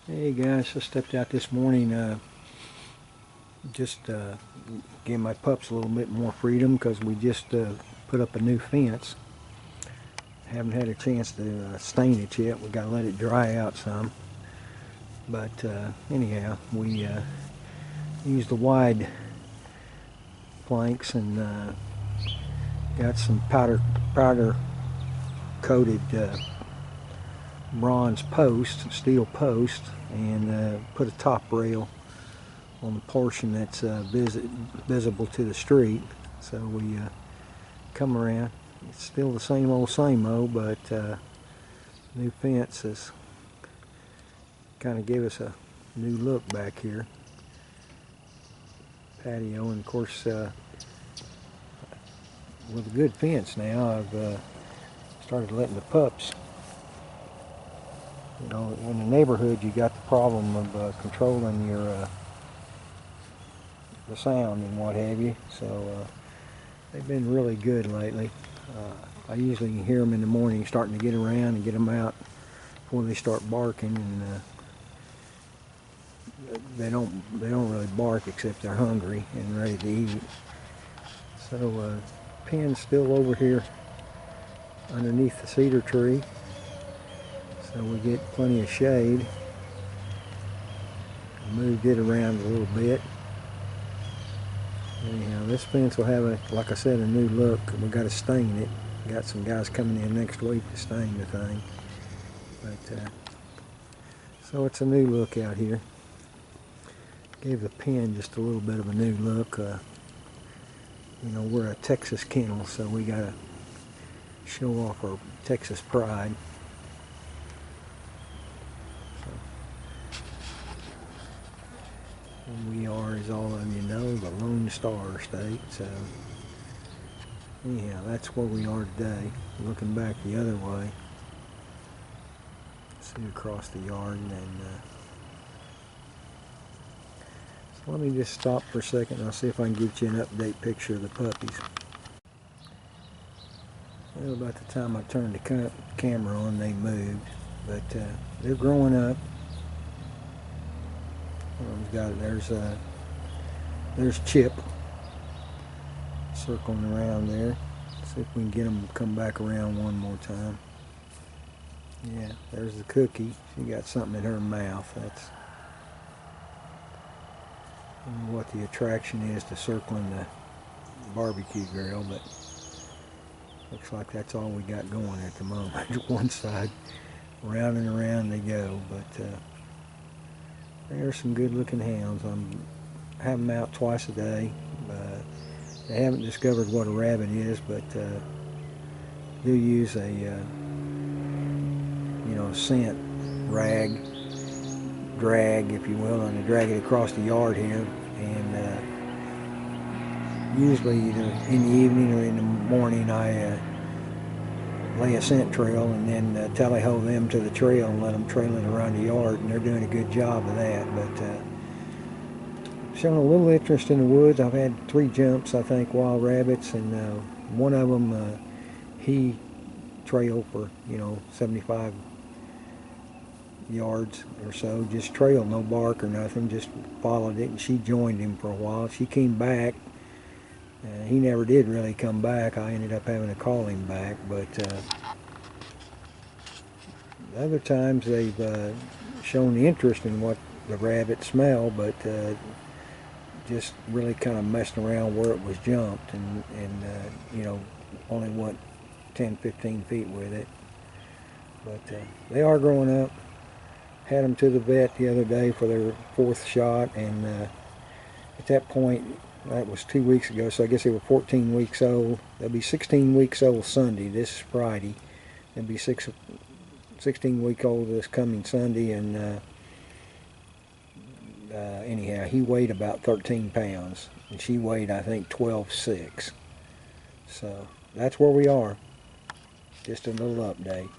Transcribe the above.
Hey guys, I stepped out this morning, just gave my pups a little bit more freedom because we just put up a new fence. Haven't had a chance to stain it yet. We gotta let it dry out some. But anyhow, we used the wide planks and got some powder coated bronze post, steel post, and put a top rail on the portion that's visible to the street. So we come around. It's still the same old, but new fence has kind of gave us a new look back here. Patio, and of course, with a good fence now, I've started letting the pups. You know, in the neighborhood, you got the problem of controlling your the sound and what have you. So they've been really good lately. I usually hear them in the morning starting to get around and get them out before they start barking, and they don't really bark except they're hungry and ready to eat. So pen's still over here underneath the cedar tree, so we get plenty of shade. Moved it around a little bit. Anyhow, this fence will have, like I said, a new look. We got to stain it. Got some guys coming in next week to stain the thing. But so it's a new look out here. Gave the pen just a little bit of a new look. You know, we're a Texas kennel, so we got to show off our Texas pride. And we are, as all of you know, the Lone Star State. So anyhow, that's where we are today. Looking back the other way, see across the yard, and so let me just stop for a second. I'll see if I can get you an update picture of the puppies. Well, about the time I turned the camera on, they moved, but they're growing up. There's Chip circling around there. See if we can get them to come back around one more time. Yeah, there's the Cookie. She got something in her mouth. That's, I don't know what the attraction is to circling the barbecue grill, but looks like that's all we got going at the moment. One side, round and around they go, but there's some good looking hounds. I have them out twice a day. They haven't discovered what a rabbit is, but do use a you know, scent rag, drag, if you will, and I drag it across the yard here, and usually either in the evening or in the morning I lay a scent trail and then tally-ho them to the trail and let them trail it around the yard, and they're doing a good job of that. But showing a little interest in the woods. I've had 3 jumps, I think, wild rabbits, and one of them he trailed for, you know, 75 yards or so, just trailed, no bark or nothing, just followed it, and she joined him for a while. She came back. He never did really come back. I ended up having to call him back, but other times they've shown the interest in what the rabbit smell, but just really kind of messing around where it was jumped, and you know, only went 10-15 feet with it. But they are growing up. Had them to the vet the other day for their 4th shot, and at that point, that was 2 weeks ago, so I guess they were 14 weeks old. They'll be 16 weeks old Sunday. This is Friday. They'll be 16 weeks old this coming Sunday, and anyhow, he weighed about 13 pounds, and she weighed, I think, 12.6. So that's where we are. Just a little update.